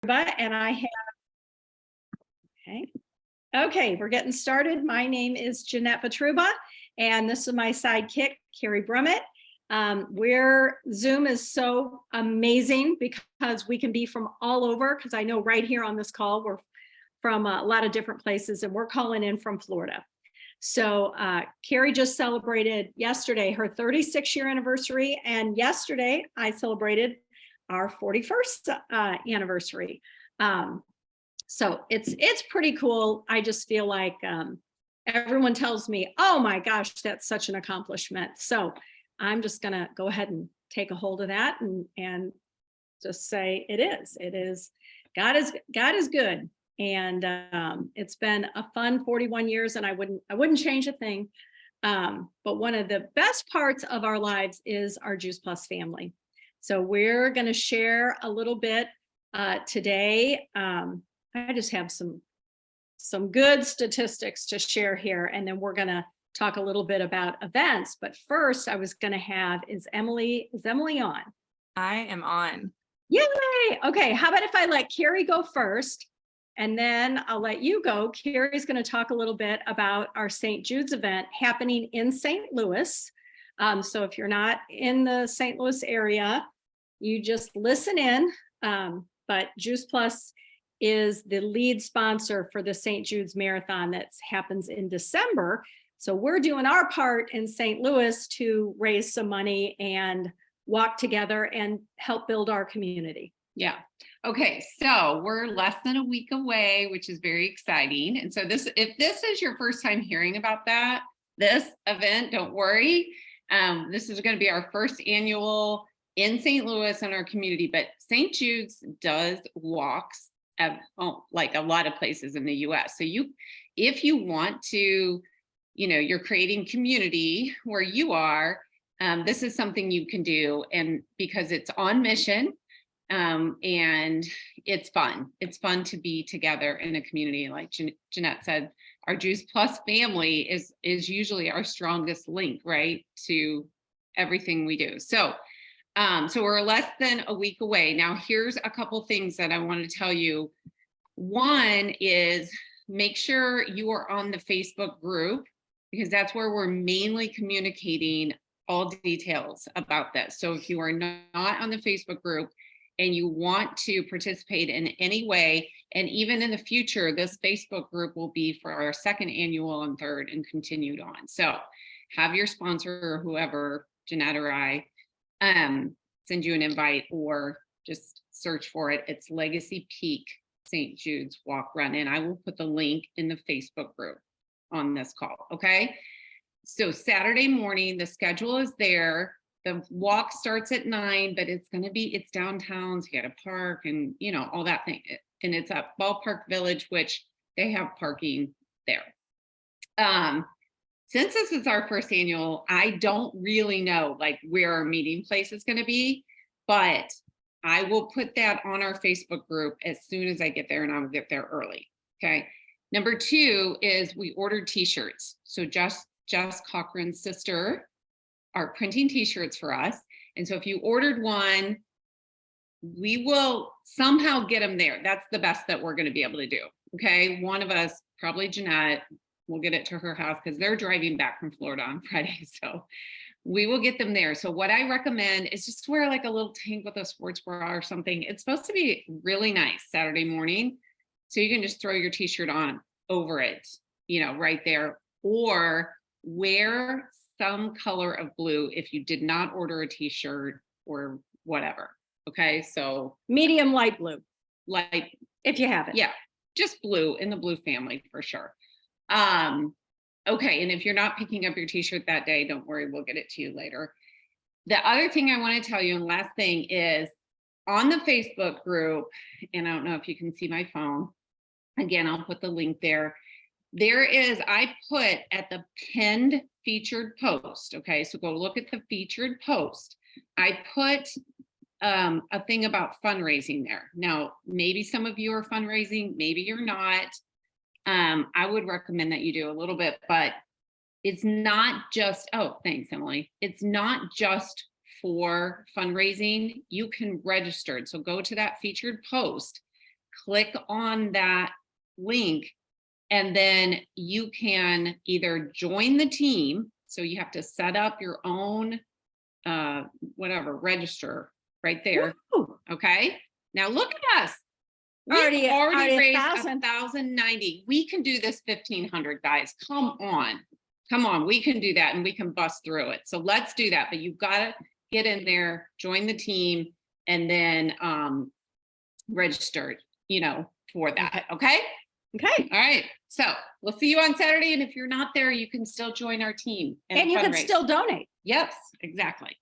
And I have, okay, we're getting started. My name is Jeanette Petruba, and this is my sidekick, Carrie Brummett. Zoom is so amazing because we can be from all over, because I know right here on this call, we're from a lot of different places, and we're calling in from Florida. So Carrie just celebrated yesterday her 36-year anniversary, and yesterday I celebrated our 41st anniversary. So it's pretty cool. I just feel like everyone tells me, oh my gosh, that's such an accomplishment. So I'm just gonna go ahead and take a hold of that and just say it is. God is good. And it's been a fun 41 years, and I wouldn't change a thing. But one of the best parts of our lives is our Juice Plus family. So we're going to share a little bit today. I just have some good statistics to share here, and then we're going to talk a little bit about events. But first, I was going to have, is Emily on? I am on. Yay! Okay, how about if I let Carrie go first? And then I'll let you go. Carrie's going to talk a little bit about our St. Jude's event happening in St. Louis. So if you're not in the St. Louis area, you just listen in. But Juice Plus is the lead sponsor for the St. Jude's Marathon that happens in December. So we're doing our part in St. Louis to raise some money and walk together and help build our community. Yeah. Okay, so we're less than a week away, which is very exciting. And so if this is your first time hearing about this event, don't worry. This is going to be our first annual in St. Louis in our community, but St. Jude's does walks at like a lot of places in the US. So if you want to, you're creating community where you are, this is something you can do. And because it's on mission, and it's fun. It's fun to be together in a community. Like Jeanette said, our Juice Plus family is usually our strongest link, right, to everything we do. So we're less than a week away. Now, here's a couple things that I want to tell you. One is make sure you are on the Facebook group, because that's where we're mainly communicating all details about this. So if you are not on the Facebook group, and you want to participate in any way, and even in the future, this Facebook group will be for our second annual and third and continued on. So have your sponsor or whoever, Jeanette or I, send you an invite, or just search for it. It's Legacy Peak St. Jude's Walk Run. And I will put the link in the Facebook group on this call, okay? So Saturday morning, the schedule is there. The walk starts at 9, but it's downtown, so you got to park and, all that thing. And it's at Ballpark Village, which they have parking there. Since this is our first annual, I don't really know where our meeting place is going to be, but I will put that on our Facebook group as soon as I get there, and I will get there early. Okay. Number 2 is we ordered t-shirts. So Jess Cochran's sister are printing t-shirts for us. And so if you ordered one, we will somehow get them there. That's the best that we're going to be able to do. Okay. One of us, probably Jeanette, will get it to her house because they're driving back from Florida on Friday. So we will get them there. So what I recommend is just wear a little tank with a sports bra or something. It's supposed to be really nice Saturday morning. So you can just throw your t-shirt on over it, right there, or wear some color of blue if you did not order a t-shirt or whatever. Okay, so medium light blue, light if you have it. Yeah, just blue, in the blue family for sure. Okay, and if you're not picking up your t-shirt that day, don't worry, we'll get it to you later. The other thing I want to tell you, and last thing, is on the Facebook group, and I don't know if you can see my phone. Again, I'll put the link there. I put at the pinned featured post. Okay, so go look at the featured post. I put a thing about fundraising there. Now, maybe some of you are fundraising, maybe you're not. I would recommend that you do a little bit, but it's not just, thanks, Emily. It's not just for fundraising. You can register. So go to that featured post click on that link, and then you can either join the team. So you have to set up your own, register right there. Woo! Okay. Now look at us. We've Already raised 1,000. 1,090. We can do this 1,500, guys. Come on. We can do that, and we can bust through it. So let's do that. But you've got to get in there, join the team, and then register, for that. Okay. Okay. All right. So we'll see you on Saturday. And if you're not there, you can still join our team. And you can fundraise. still donate. Yes, exactly.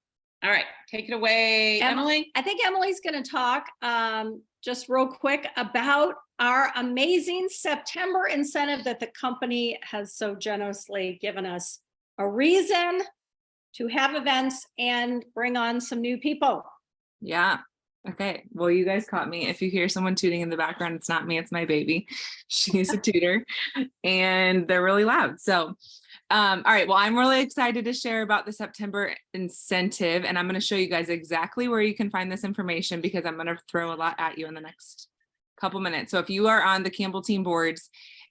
All right. Take it away, Emily. I think Emily's going to talk just real quick about our amazing September incentive that the company has so generously given us a reason to have events and bring on some new people. Yeah. Okay. Well, you guys caught me. If you hear someone tooting in the background, it's not me, it's my baby. She's a tutor and they're really loud. So, all right. Well, I'm really excited to share about the September incentive, and I'm going to show you guys exactly where you can find this information because I'm going to throw a lot at you in the next couple minutes. So if you are on the Campbell team boards,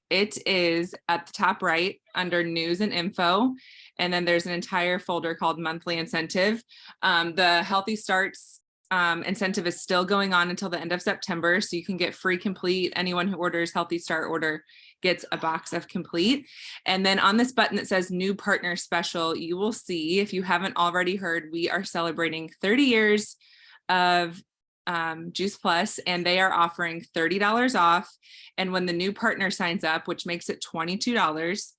it is at the top right under news and info. And then there's an entire folder called monthly incentive. The Healthy Starts incentive is still going on until the end of September. So you can get free complete. Anyone who orders Healthy Start order gets a box of complete. And then on this button that says new partner special, you will see, if you haven't already heard, we are celebrating 30 years of Juice Plus, and they are offering $30 off. And when the new partner signs up, which makes it $22,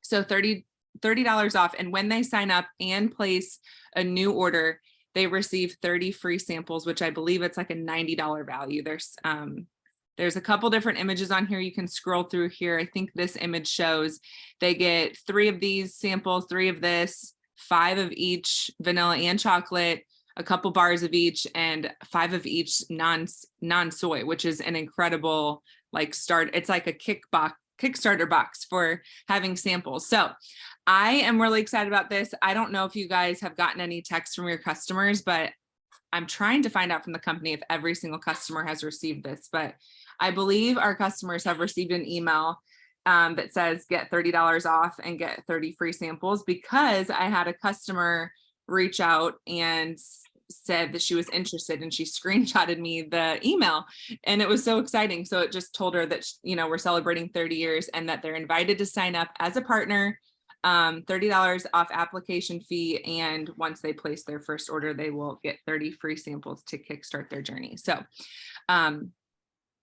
so $30 off. And when they sign up and place a new order, they receive 30 free samples, which I believe it's like a $90 value. There's a couple different images on here. You can scroll through here. I think this image shows they get 3 of these samples, 3 of this, 5 of each vanilla and chocolate, a couple bars of each, and 5 of each non-soy, which is an incredible start. It's like a Kickstarter box for having samples. So I am really excited about this. I don't know if you guys have gotten any texts from your customers, but I'm trying to find out from the company if every single customer has received this, but I believe our customers have received an email that says get $30 off and get 30 free samples, because I had a customer reach out and said that she was interested, and she screenshotted me the email, and it was so exciting. So it just told her that, we're celebrating 30 years and that they're invited to sign up as a partner, $30 off application fee. And once they place their first order, they will get 30 free samples to kickstart their journey. So,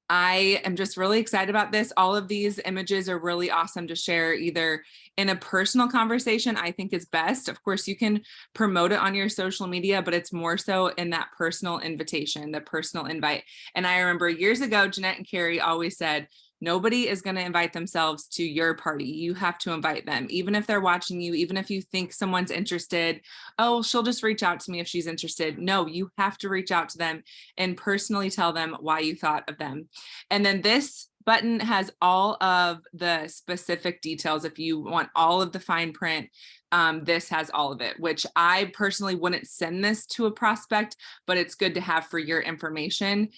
I am just really excited about this. All of these images are really awesome to share either in a personal conversation, I think is best. Of course, you can promote it on your social media, but it's more so in that personal invitation, the personal invite. And I remember years ago, Jeanette and Carrie always said, nobody is going to invite themselves to your party. You have to invite them, even if they're watching you, even if you think someone's interested. Oh, she'll just reach out to me if she's interested. No, you have to reach out to them and personally tell them why you thought of them. And then this button has all of the specific details. If you want all of the fine print, this has all of it, which I personally wouldn't send this to a prospect, but it's good to have for your information.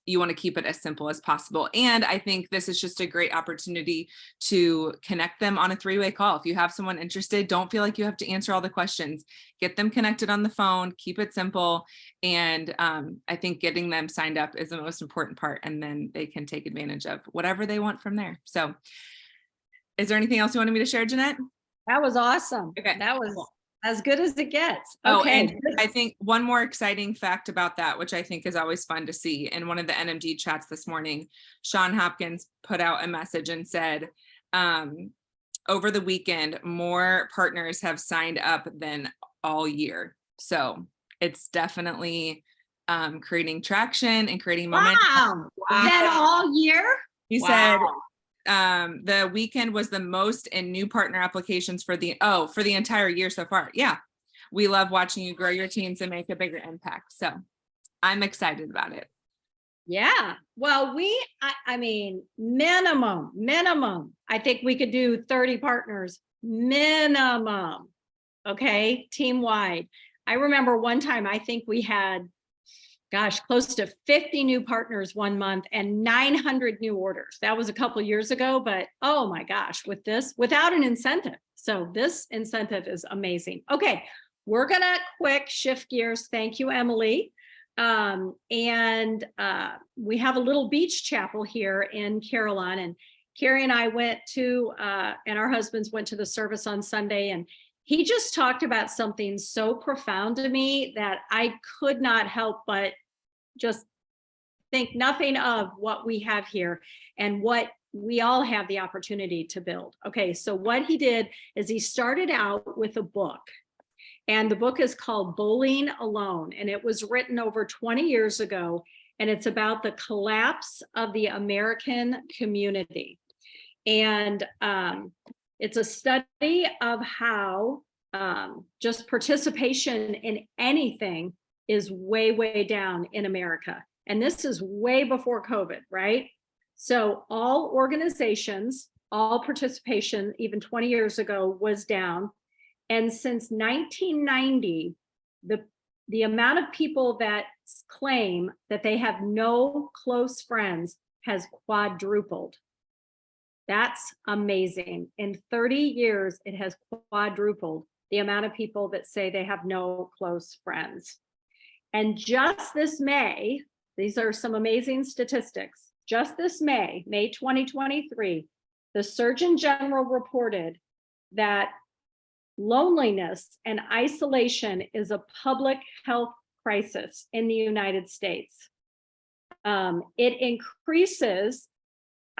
You want to keep it as simple as possible. And I think this is just a great opportunity to connect them on a 3-way call. If you have someone interested, don't feel like you have to answer all the questions. Get them connected on the phone, keep it simple. And I think getting them signed up is the most important part. And then they can take advantage of whatever they want from there. So is there anything else you wanted me to share, Jeanette? That was awesome. Okay. That was as good as it gets. Oh, Okay. and I think one more exciting fact about that, which I think is always fun to see, in one of the NMD chats this morning, Sean Hopkins put out a message and said, over the weekend, more partners have signed up than all year. So it's definitely creating traction and creating momentum. Wow. That all year? He said, the weekend was the most in new partner applications for the entire year so far. Yeah. We love watching you grow your teams and make a bigger impact. So I'm excited about it. Yeah. Well, I mean, minimum. I think we could do 30 partners minimum. Okay. Team wide. I remember one time, I think we had, gosh, close to 50 new partners one month and 900 new orders. That was a couple years ago, but oh my gosh, with this, without an incentive. So this incentive is amazing. Okay, we're gonna quick shift gears. Thank you, Emily. We have a little beach chapel here in Carolina, and Carrie and I went to, and our husbands went to the service on Sunday, and he just talked about something so profound to me that I could not help but just think nothing of what we have here and what we all have the opportunity to build. Okay, so what he did is he started out with a book, and the book is called Bowling Alone, and it was written over 20 years ago, and it's about the collapse of the American community. And it's a study of how just participation in anything is way, way down in America. And this is way before COVID, right? So all organizations, all participation, even 20 years ago, was down. And since 1990, the amount of people that claim that they have no close friends has quadrupled. That's amazing. In 30 years, it has quadrupled the amount of people that say they have no close friends. And just this May, these are some amazing statistics. Just this May 2023, the Surgeon General reported that loneliness and isolation is a public health crisis in the United States. It increases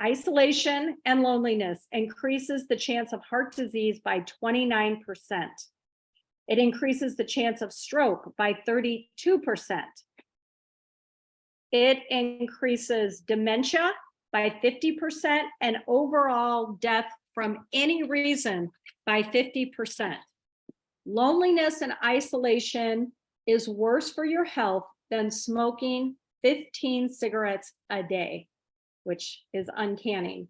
isolation and loneliness increases the chance of heart disease by 29%. It increases the chance of stroke by 32%. It increases dementia by 50% and overall death from any reason by 50%. Loneliness and isolation is worse for your health than smoking 15 cigarettes a day, which is uncanny.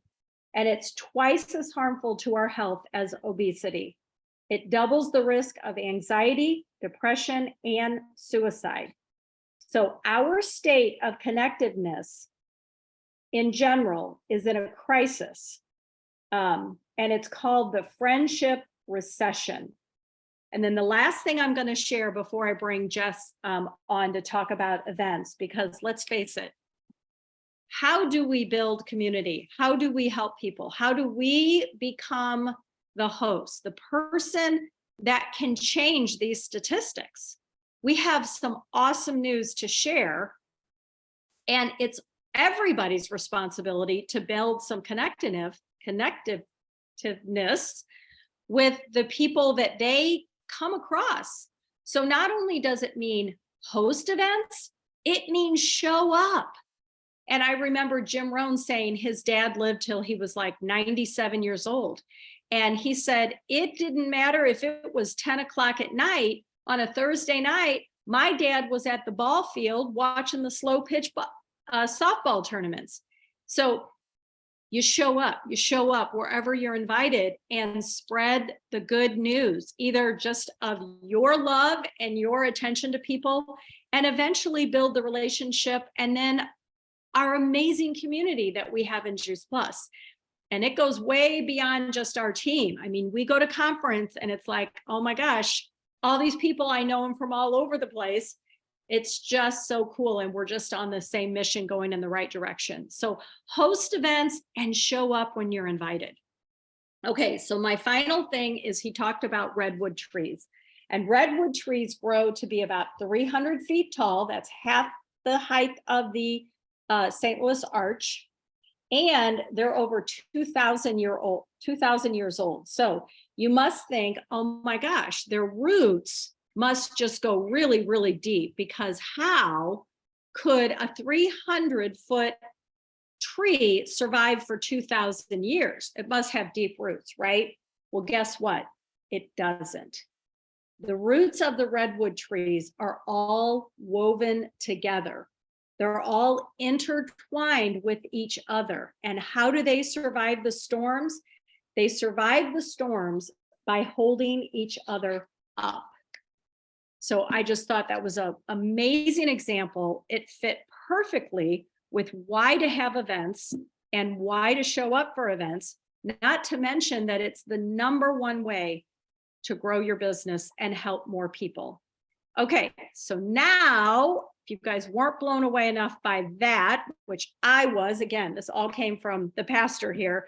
And it's twice as harmful to our health as obesity. It doubles the risk of anxiety, depression, and suicide. So our state of connectedness in general is in a crisis. And it's called the friendship recession. And then the last thing I'm going to share before I bring Jess on to talk about events, because let's face it, how do we build community? How do we help people? How do we become the host, the person that can change these statistics? We have some awesome news to share, and it's everybody's responsibility to build some connectiveness with the people that they come across. So not only does it mean host events, it means show up. And I remember Jim Rohn saying his dad lived till he was like 97 years old. And he said, it didn't matter if it was 10 o'clock at night on a Thursday night, my dad was at the ball field watching the slow pitch softball tournaments. So you show up wherever you're invited and spread the good news, either just of your love and your attention to people, and eventually build the relationship, and then our amazing community that we have in Juice Plus. And it goes way beyond just our team. I mean, we go to conference and it's like, oh my gosh, all these people, I know them from all over the place. It's just so cool. And we're just on the same mission going in the right direction. So host events and show up when you're invited. Okay, so my final thing is he talked about redwood trees. And redwood trees grow to be about 300 feet tall. That's half the height of the St. Louis Arch. And they're over 2,000 years old. So you must think, oh my gosh, their roots must just go really, really deep, because how could a 300-foot tree survive for 2,000 years? It must have deep roots, right? Well, guess what? It doesn't. The roots of the redwood trees are all woven together. They're all intertwined with each other. And how do they survive the storms? They survive the storms by holding each other up. So I just thought that was an amazing example. It fit perfectly with why to have events and why to show up for events, not to mention that it's the number one way to grow your business and help more people. Okay, so now, if you guys weren't blown away enough by that, which I was, again, this all came from the pastor here.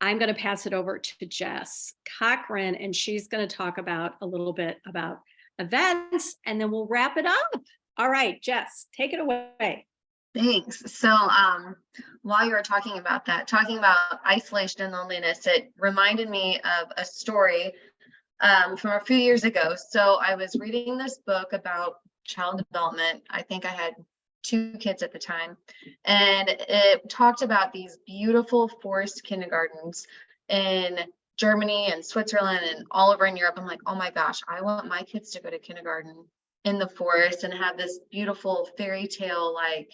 I'm going to pass it over to Jess Cochran, and she's going to talk about a little bit about events, and then we'll wrap it up. All right, Jess, take it away. Thanks. So while you were talking about isolation and loneliness, it reminded me of a story from a few years ago. So I was reading this book about child development. I think I had 2 kids at the time, and it talked about these beautiful forest kindergartens in Germany and Switzerland and all over in Europe. I'm like, oh my gosh, I want my kids to go to kindergarten in the forest and have this beautiful fairy tale like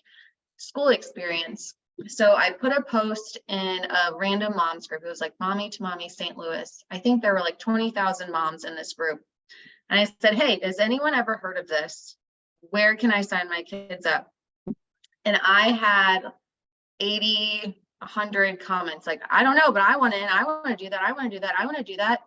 school experience. So I put a post in a random moms group. It was like Mommy to Mommy St. Louis. I think there were like 20,000 moms in this group. And I said, hey, has anyone ever heard of this? Where can I sign my kids up? And I had 80, 100 comments like, I don't know, but I want in. I want to do that. I want to do that. I want to do that.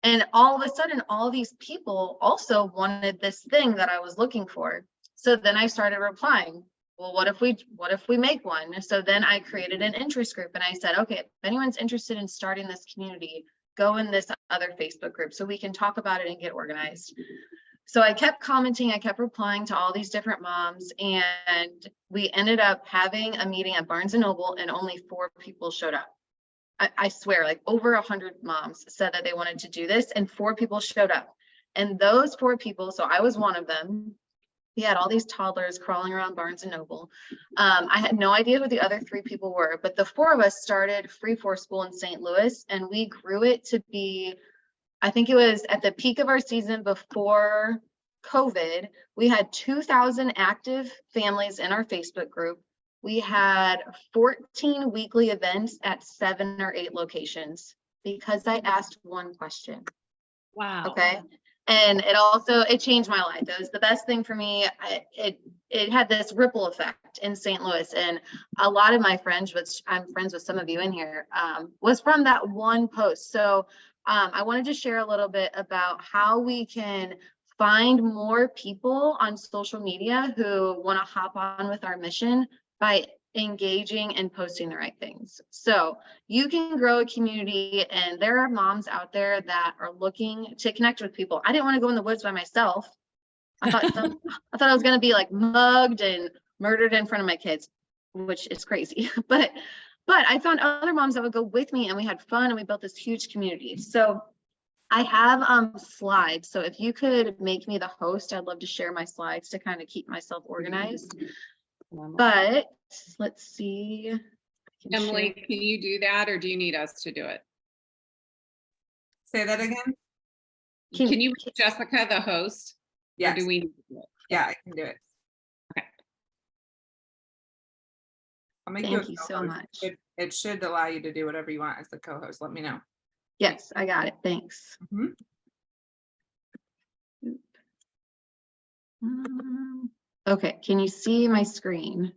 And all of a sudden, all these people also wanted this thing that I was looking for. So then I started replying. Well, what if we make one? So then I created an interest group and I said, okay, if anyone's interested in starting this community, go in this other Facebook group so we can talk about it and get organized. So I kept commenting, I kept replying to all these different moms, and we ended up having a meeting at Barnes & Noble, and only 4 people showed up. I swear, like over 100 moms said that they wanted to do this, and 4 people showed up. And those 4 people, so I was one of them. We had all these toddlers crawling around Barnes & Noble. I had no idea who the other 3 people were, but the 4 of us started Free For School in St. Louis, and we grew it to be, I think it was at the peak of our season before COVID, we had 2,000 active families in our Facebook group. We had 14 weekly events at 7 or 8 locations because I asked one question. Wow. Okay. And it changed my life. It was the best thing for me. It had this ripple effect in St. Louis. And a lot of my friends, which I'm friends with some of you in here, was from that one post. So I wanted to share a little bit about how we can find more people on social media who want to hop on with our mission by engaging and posting the right things. So you can grow a community, and there are moms out there that are looking to connect with people. I didn't want to go in the woods by myself. I thought I was going to be like mugged and murdered in front of my kids, which is crazy. But I found other moms that would go with me, and we had fun, and we built this huge community. So I have slides. So if you could make me the host, I'd love to share my slides to kind of keep myself organized. But let's see. Emily, can you do that, or do you need us to do it? Say that again. Can you make Jessica the host? Yes. Or do we need to do it? Yeah, I can do it. Okay. I'll make Thank you so much. It should allow you to do whatever you want as the co-host. Let me know. Yes, I got it. Thanks. Mhm. Okay, can you see my screen?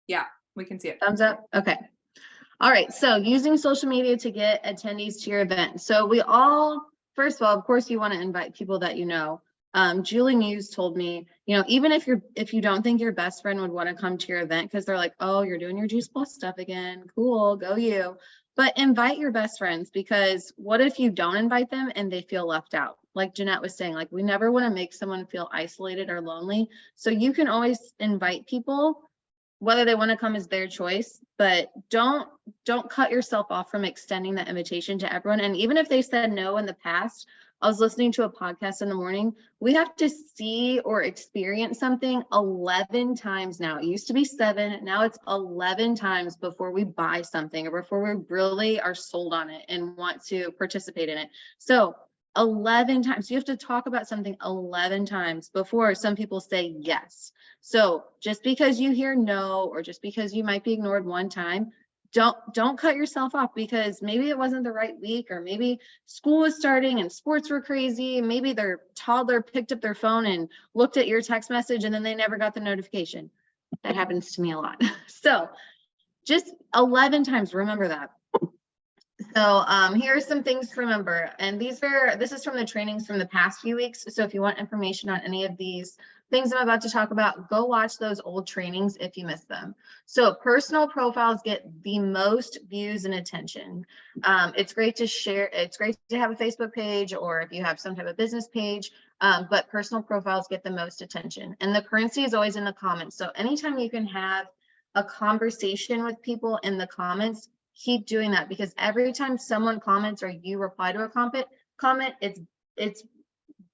Yeah, we can see it. Thumbs up. Okay. All right. So using social media to get attendees to your event. So first of all, of course, you want to invite people that you know. Julie Muse told me, even if you don't think your best friend would want to come to your event because they're like, oh, you're doing your Juice Plus stuff again. Cool, go you. But invite your best friends, because what if you don't invite them and they feel left out? Like Jeanette was saying, like we never want to make someone feel isolated or lonely. So you can always invite people. Whether they want to come is their choice, but don't cut yourself off from extending that invitation to everyone. And even if they said no in the past, I was listening to a podcast in the morning. We have to see or experience something 11 times now. It used to be 7. Now it's 11 times before we buy something or before we really are sold on it and want to participate in it. So 11 times. You have to talk about something 11 times before some people say yes. So just because you hear no, or just because you might be ignored one time, don't cut yourself off because maybe it wasn't the right week, or maybe school was starting and sports were crazy. Maybe their toddler picked up their phone and looked at your text message and then they never got the notification. That happens to me a lot. So just 11 times, remember that. So here are some things to remember. And this is from the trainings from the past few weeks. So if you want information on any of these things I'm about to talk about, go watch those old trainings if you missed them. So personal profiles get the most views and attention. It's great to share. It's great to have a Facebook page, or if you have some type of business page, but personal profiles get the most attention. And the currency is always in the comments. So anytime you can have a conversation with people in the comments, keep doing that, because every time someone comments or you reply to a comment, it's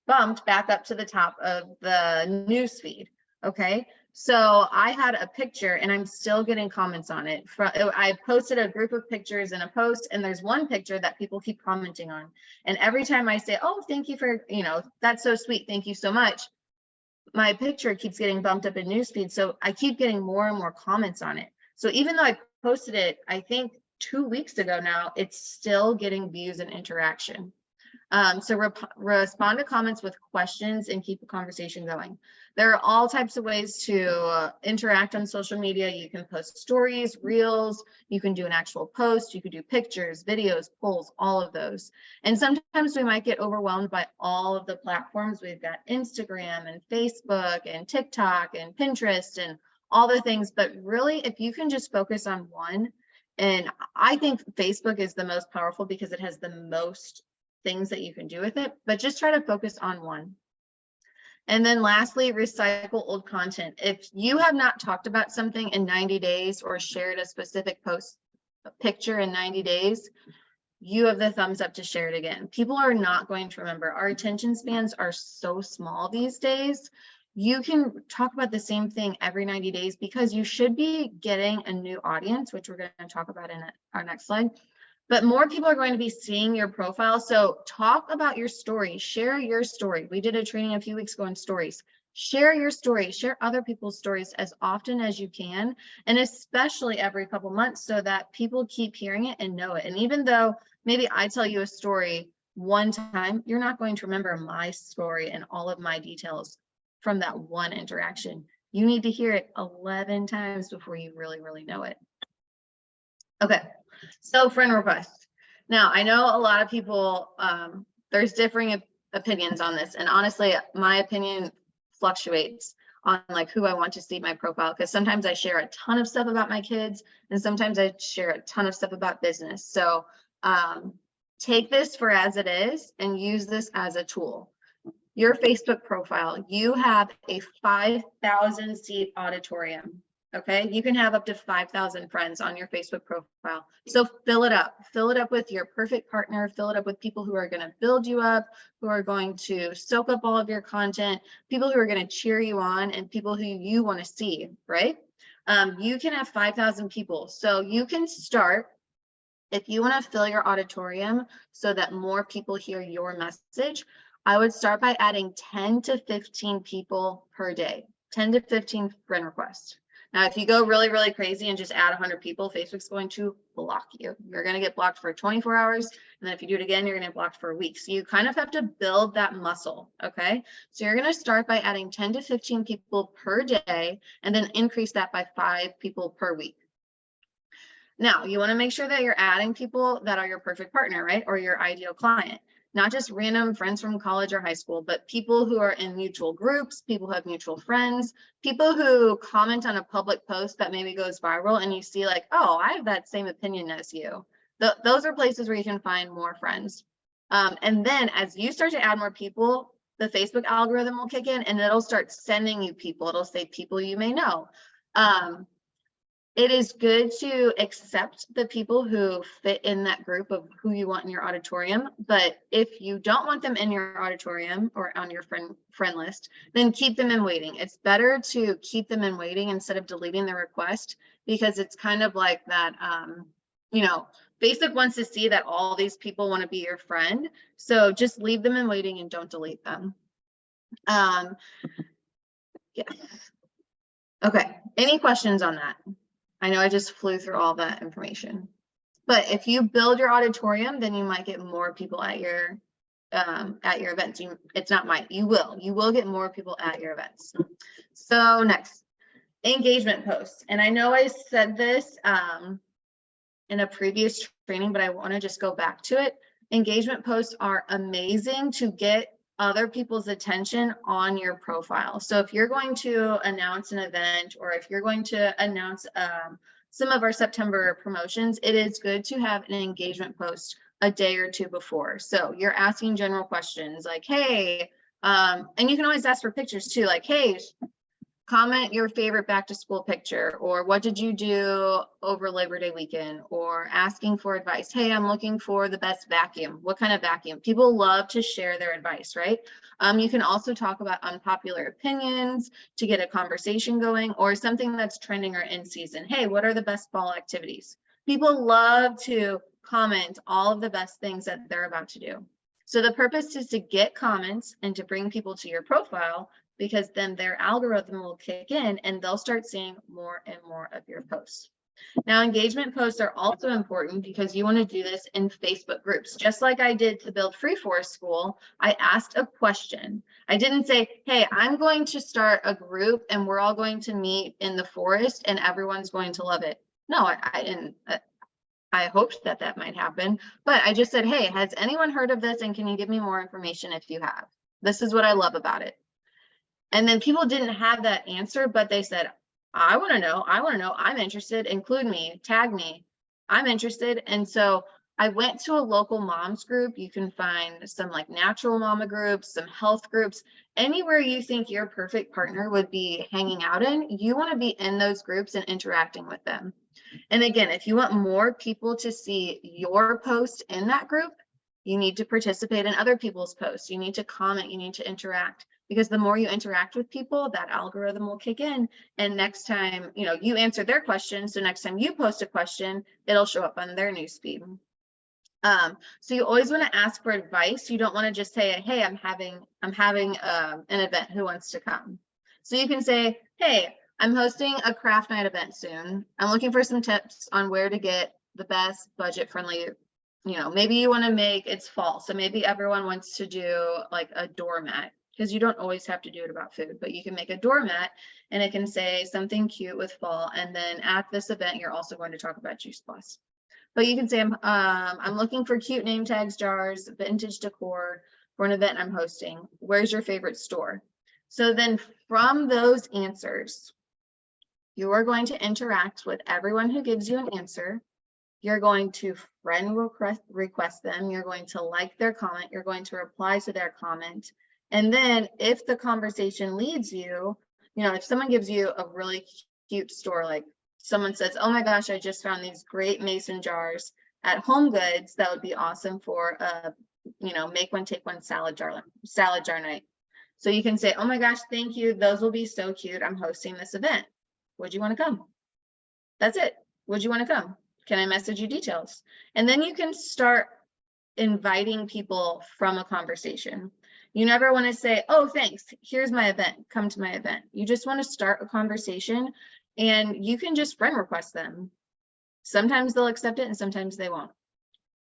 bumped back up to the top of the news feed. Okay, so I had a picture and I'm still getting comments on it. I posted a group of pictures in a post, and there's one picture that people keep commenting on. And every time I say, oh, thank you for, that's so sweet, thank you so much, my picture keeps getting bumped up in newsfeed. So I keep getting more and more comments on it. So even though I posted it, I think 2 weeks ago now, it's still getting views and interaction. So respond to comments with questions and keep the conversation going. There are all types of ways to interact on social media. You can post stories, reels, you can do an actual post, you can do pictures, videos, polls, all of those. And sometimes we might get overwhelmed by all of the platforms. We've got Instagram and Facebook and TikTok and Pinterest and all the things, but really, if you can just focus on one, and I think Facebook is the most powerful because it has the most things that you can do with it, but just try to focus on one. And then lastly, recycle old content. If you have not talked about something in 90 days or shared a specific post picture in 90 days, you have the thumbs up to share it again. People are not going to remember. Our attention spans are so small these days. You can talk about the same thing every 90 days because you should be getting a new audience, which we're going to talk about in our next slide. But more people are going to be seeing your profile. So talk about your story, share your story. We did a training a few weeks ago on stories. Share your story, share other people's stories as often as you can, and especially every couple months so that people keep hearing it and know it. And even though maybe I tell you a story one time, you're not going to remember my story and all of my details from that one interaction. You need to hear it 11 times before you really, really know it. Okay, so friend requests. Now, I know a lot of people, there's differing opinions on this. And honestly, my opinion fluctuates on like who I want to see my profile, because sometimes I share a ton of stuff about my kids and sometimes I share a ton of stuff about business. So take this for as it is and use this as a tool. Your Facebook profile, you have a 5,000 seat auditorium. Okay, you can have up to 5,000 friends on your Facebook profile. So fill it up with your perfect partner, fill it up with people who are going to build you up, who are going to soak up all of your content, people who are going to cheer you on, and people who you want to see, right? You can have 5,000 people. So you can start, if you want to fill your auditorium so that more people hear your message, I would start by adding 10 to 15 people per day, 10 to 15 friend requests. Now, if you go really, really crazy and just add 100 people, Facebook's going to block you. You're going to get blocked for 24 hours. And then if you do it again, you're going to get blocked for a week. So you kind of have to build that muscle. Okay. So you're going to start by adding 10 to 15 people per day and then increase that by 5 people per week. Now, you want to make sure that you're adding people that are your perfect partner, right? Or your ideal client. Not just random friends from college or high school, but people who are in mutual groups, people who have mutual friends, people who comment on a public post that maybe goes viral and you see like, oh, I have that same opinion as you. Those are places where you can find more friends. And then as you start to add more people, the Facebook algorithm will kick in and it'll start sending you people. It'll say people you may know. It is good to accept the people who fit in that group of who you want in your auditorium. But if you don't want them in your auditorium or on your friend list, then keep them in waiting. It's better to keep them in waiting instead of deleting the request, because it's kind of like that, Facebook wants to see that all these people want to be your friend. So just leave them in waiting and don't delete them. Yeah. Okay. Any questions on that? I know I just flew through all that information. But if you build your auditorium, then you might get more people at your events. It's not might, you will get more people at your events. So next, engagement posts. And I know I said this in a previous training, but I want to just go back to it. Engagement posts are amazing to get other people's attention on your profile. So if you're going to announce an event, or if you're going to announce some of our September promotions, it is good to have an engagement post a day or two before. So you're asking general questions like, hey, and you can always ask for pictures too, like, hey, comment your favorite back to school picture, or what did you do over Labor Day weekend, or asking for advice. Hey, I'm looking for the best vacuum. What kind of vacuum? People love to share their advice, right? You can also talk about unpopular opinions to get a conversation going, or something that's trending or in season. Hey, what are the best fall activities? People love to comment all of the best things that they're about to do. So the purpose is to get comments and to bring people to your profile, because then their algorithm will kick in and they'll start seeing more and more of your posts. Now, engagement posts are also important because you want to do this in Facebook groups. Just like I did to build Free Forest School, I asked a question. I didn't say, hey, I'm going to start a group and we're all going to meet in the forest and everyone's going to love it. No, I didn't. I hoped that that might happen, but I just said, hey, has anyone heard of this? And can you give me more information if you have? This is what I love about it. And then people didn't have that answer, but they said, I want to know, I'm interested, include me, tag me, I'm interested. And so I went to a local moms group. You can find some like natural mama groups, some health groups, anywhere you think your perfect partner would be hanging out in, you want to be in those groups and interacting with them. And again, if you want more people to see your post in that group, you need to participate in other people's posts. You need to comment, you need to interact. Because the more you interact with people, that algorithm will kick in. And next time, you answer their question. So next time you post a question, it'll show up on their newsfeed. So you always want to ask for advice. You don't want to just say, hey, I'm having an event. Who wants to come? So you can say, hey, I'm hosting a craft night event soon. I'm looking for some tips on where to get the best budget friendly. Maybe you want to make it's fall. So maybe everyone wants to do like a doormat, because you don't always have to do it about food, but you can make a doormat and it can say something cute with fall. And then at this event, you're also going to talk about Juice Plus. But you can say, I'm looking for cute name tags, jars, vintage decor for an event I'm hosting. Where's your favorite store? So then from those answers, you are going to interact with everyone who gives you an answer. You're going to friend request them. You're going to like their comment. You're going to reply to their comment. And then if the conversation leads you, if someone gives you a really cute store, like someone says, oh my gosh, I just found these great mason jars at Home Goods, that would be awesome for make one, take one salad jar night. So you can say, oh my gosh, thank you. Those will be so cute. I'm hosting this event. Would you want to come? That's it. Would you want to come? Can I message you details? And then you can start inviting people from a conversation. You never want to say, oh, thanks, here's my event, come to my event. You just want to start a conversation, and you can just friend request them. Sometimes they'll accept it and sometimes they won't.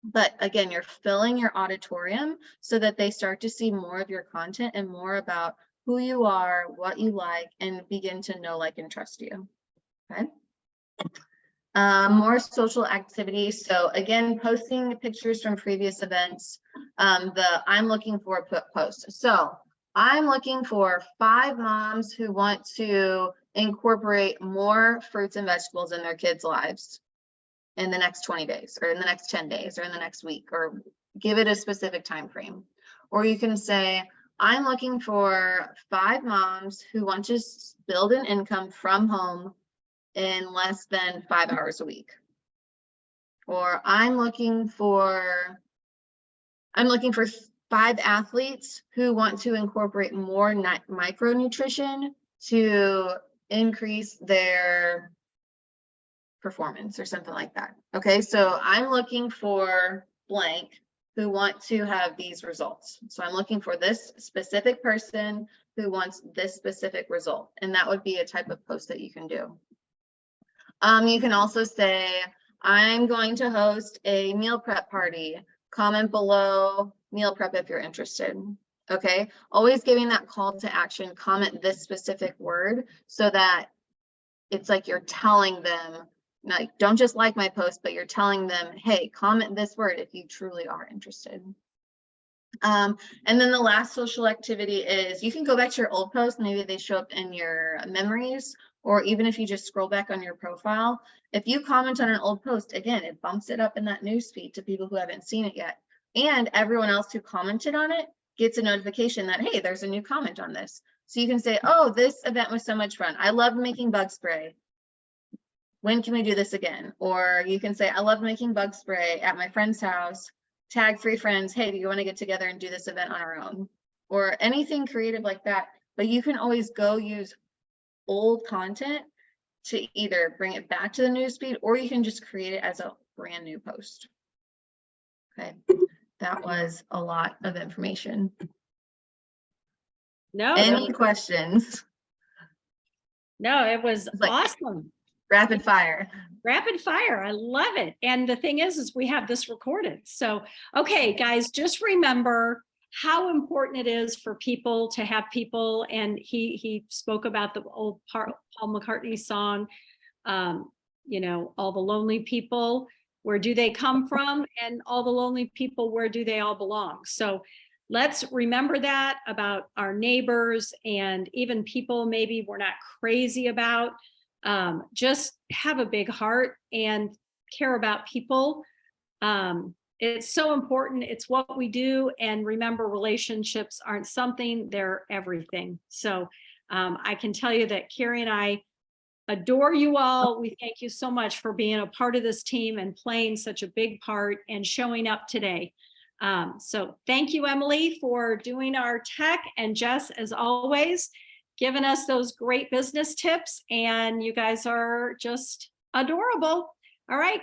But again, you're filling your auditorium so that they start to see more of your content and more about who you are, what you like, and begin to know, like, and trust you. Okay. More social activities. So again, posting pictures from previous events. I'm looking for post. So I'm looking for 5 moms who want to incorporate more fruits and vegetables in their kids' lives in the next 20 days, or in the next 10 days, or in the next week, or give it a specific time frame. Or you can say, I'm looking for 5 moms who want to build an income from home in less than 5 hours a week. Or I'm looking for 5 athletes who want to incorporate more micronutrition to increase their performance, or something like that. Okay, so I'm looking for blank who want to have these results. So I'm looking for this specific person who wants this specific result. And that would be a type of post that you can do. You can also say, I'm going to host a meal prep party. Comment below meal prep if you're interested. Okay, always giving that call to action, comment this specific word so that it's like you're telling them, like, don't just like my post, but you're telling them, hey, comment this word if you truly are interested. And then the last social activity is you can go back to your old posts. Maybe they show up in your memories, or even if you just scroll back on your profile, if you comment on an old post, again, it bumps it up in that newsfeed to people who haven't seen it yet. And everyone else who commented on it gets a notification that, hey, there's a new comment on this. So you can say, oh, this event was so much fun. I love making bug spray. When can we do this again? Or you can say, I love making bug spray at my friend's house. Tag 3 friends. Hey, do you want to get together and do this event on our own? Or anything creative like that. But you can always go use old content to either bring it back to the newsfeed, or you can just create it as a brand new post. Okay, that was a lot of information. No, Any questions? no, it was Like- awesome. Rapid fire. Rapid fire. I love it. And the thing is we have this recorded. So, okay, guys, just remember how important it is for people to have people. And he spoke about the old Paul McCartney song, you know, all the lonely people, where do they come from? And all the lonely people, where do they all belong? So let's remember that about our neighbors and even people maybe we're not crazy about. Just have a big heart and care about people. It's so important. It's what we do. And remember, relationships aren't something, they're everything. So I can tell you that Carrie and I adore you all. We thank you so much for being a part of this team and playing such a big part and showing up today. So thank you, Emily, for doing our tech, and Jess, as always, giving us those great business tips. And you guys are just adorable. All right.